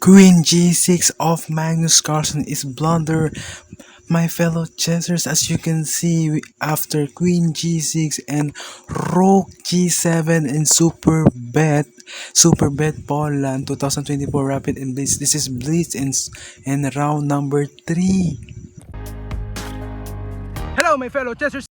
Queen G6 of Magnus Carlsen is blunder. My fellow chessers, as you can see, after Queen G6 and Rook G7 and SuperBet Poland 2024 Rapid and Blitz. This is Blitz in round number 3. Hello, my fellow chessers.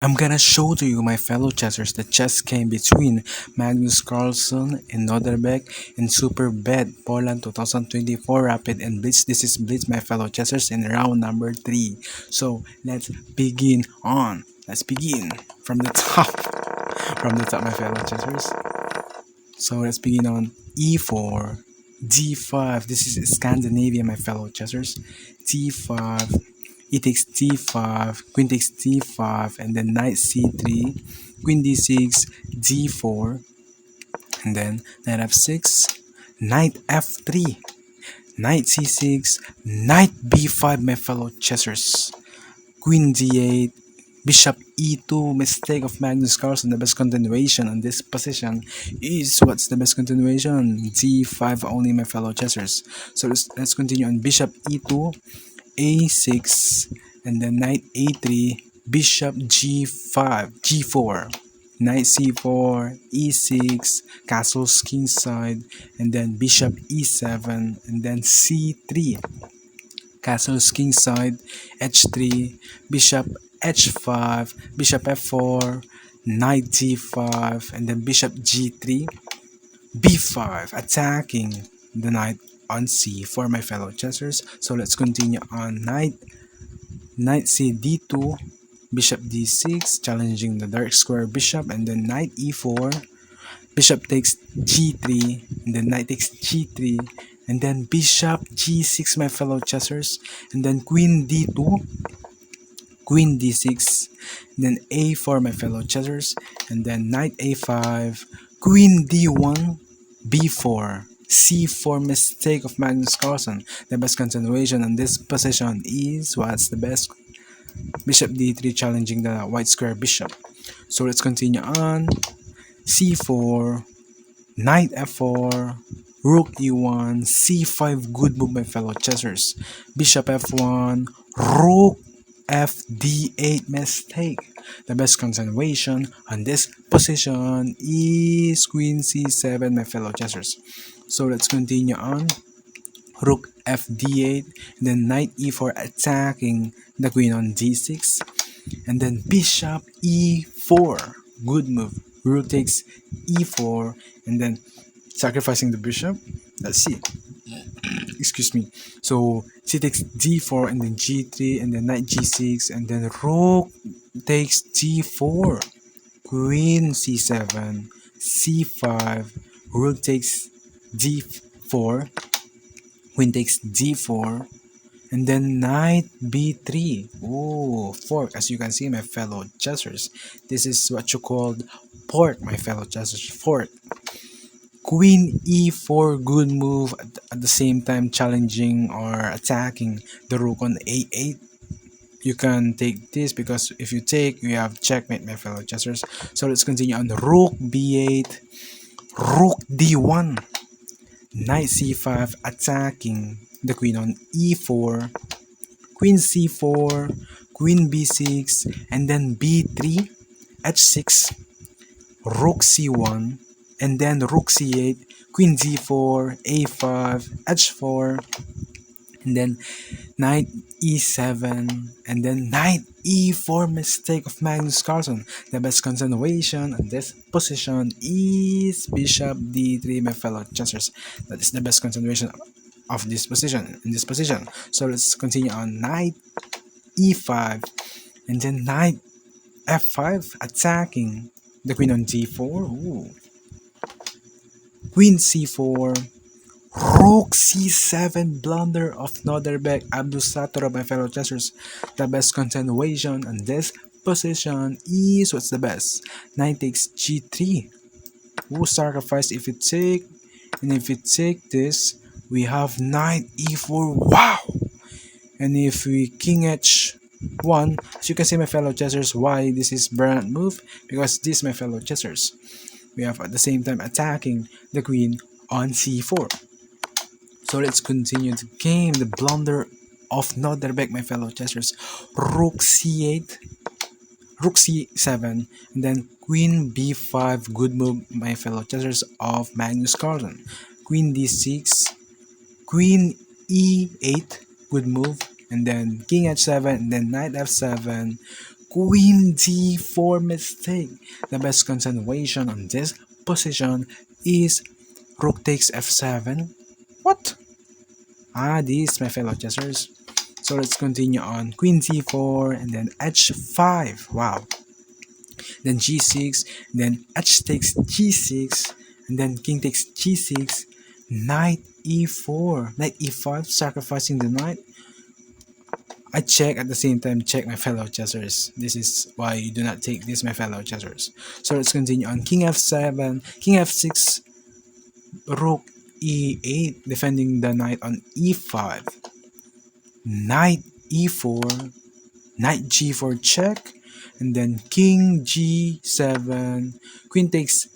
I'm gonna show to you, my fellow chessers, the chess game between Magnus Carlsen and Noderbeck in SuperBet Poland 2024 Rapid and Blitz. This is Blitz, my fellow chessers, in round number 3. So let's begin on. Let's begin from the top. From the top, my fellow chessers. So let's begin on E4, D5. This is Scandinavia, my fellow chessers. T5. E takes d5, queen takes d5, and then knight c3, queen d6, d4, and then knight f6, knight f3, knight c6, knight b5, my fellow chessers, queen d8, bishop e2, mistake of Magnus Carlsen. The best continuation on this position is, what's the best continuation? d5 only, my fellow chessers. So let's continue on bishop e2, a6, and then knight a3, bishop g5, g4, knight c4, e6, castles kingside, and then bishop e7, and then c3, castles kingside, h3, bishop h5, bishop f4, knight d5, and then bishop g3, b5, attacking the knight on c4, my fellow chessers. So let's continue on knight c d2, bishop d6, challenging the dark square bishop, and then knight e4, bishop takes g3, and then knight takes g3, and then bishop g6, my fellow chessers, and then queen d2, queen d6, then a4, my fellow chessers, and then knight a5, queen d1, b4, c4, mistake of Magnus Carlsen. The best continuation on this position is, what's the best? Bishop d3, challenging the white square bishop. So let's continue on c4, knight f4, rook e1, c5, good move, my fellow chessers, bishop f1, rook f d8, mistake. The best continuation on this position is queen c7, my fellow chessers. So let's continue on rook f d8, then knight e4, attacking the queen on d6, and then bishop e4, good move, rook takes e4, and then sacrificing the bishop. Let's see, excuse me. So c takes d4, and then g3, and then knight g6, and then rook takes d4, queen c7, c5, rook takes d4, queen takes d4, and then knight b3. Oh, fork, as you can see, my fellow chessers. This is what you called fork, my fellow chessers, fork. Queen e4, good move, at the same time challenging or attacking the rook on a8. You can take this because if you take, you have checkmate, my fellow chessers. So let's continue on rook b8, rook d1, knight c5, attacking the queen on e4, queen c4, queen b6, and then b3, h6, rook c1, and then rook c8, queen d4, a5, h4, and then knight e7, and then knight e4, mistake of Magnus Carlsen. The best continuation on this position is bishop d3, my fellow chessers. That is the best continuation of this position, in this position. So let's continue on knight e5, and then knight f5, attacking the queen on d4. Ooh. Queen c4, rook c7, blunder of Noderbeck, Abdusattorov, my fellow chessers. The best continuation on this position is, what's the best? Knight takes g3. Who sacrifice if you take, and if you take this, we have knight e4. Wow! And if we king h1, as you can see, my fellow chessers, why this is brilliant move, because this, my fellow chessers, we have at the same time attacking the queen on c4. So let's continue the game. The blunder of Noderbeck, my fellow chessers. Rook c8, rook c7, and then queen b5. Good move, my fellow chessers, of Magnus Carlsen. Queen d6, queen e8. Good move, and then king h7, and then knight f7. Queen d4, mistake. The best continuation on this position is rook takes f7. What? This, my fellow chessers. So let's continue on queen c4, and then h5. Wow. Then g6, then h takes g6, and then king takes g6, knight e4, knight e5, sacrificing the knight. I check at the same time, check, my fellow chessers. This is why you do not take this, my fellow chessers. So let's continue on king f7, king f6, rook e8, defending the knight on e5, knight e4, knight g4 check, and then king g7, queen takes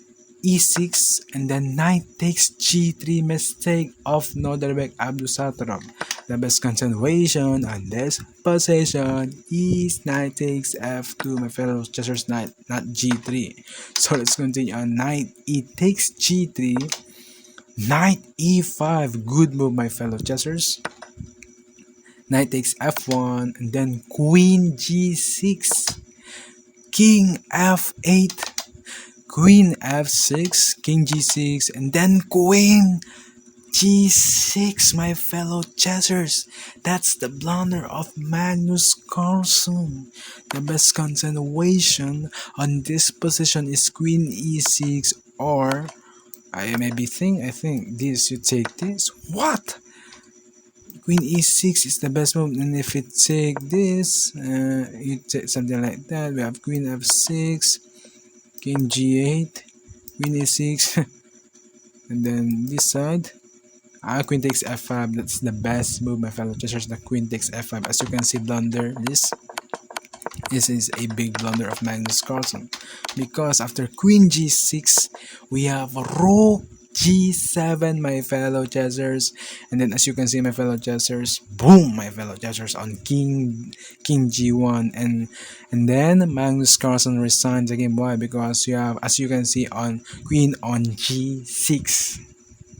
e6, and then knight takes g3, mistake of Noderbeck Abdusattorov. The best continuation on this position is knight takes f2, my fellow chessers, knight, not g3. So let's continue on knight e takes g3, knight e5. Good move, my fellow chessers. Knight takes f1, and then queen g6, king f8, queen f6, king g6, and then queen g6, my fellow chessers. That's the blunder of Magnus Carlsen. The best continuation on this position is queen e6, or I think this, you take this. What? Queen e6 is the best move, and if you take this, you take something like that. We have queen f6, king g8, queen e6, and then this side, queen takes f5. That's the best move, my fellow chessers. The queen takes f5. As you can see, blunder. This is a big blunder of Magnus Carlsen, because after queen g6, we have rook g7, my fellow chessers, and then as you can see, my fellow chessers, boom, my fellow chessers, on king g1, and then Magnus Carlsen resigns the game. Why? Because you have, as you can see, on queen on g6.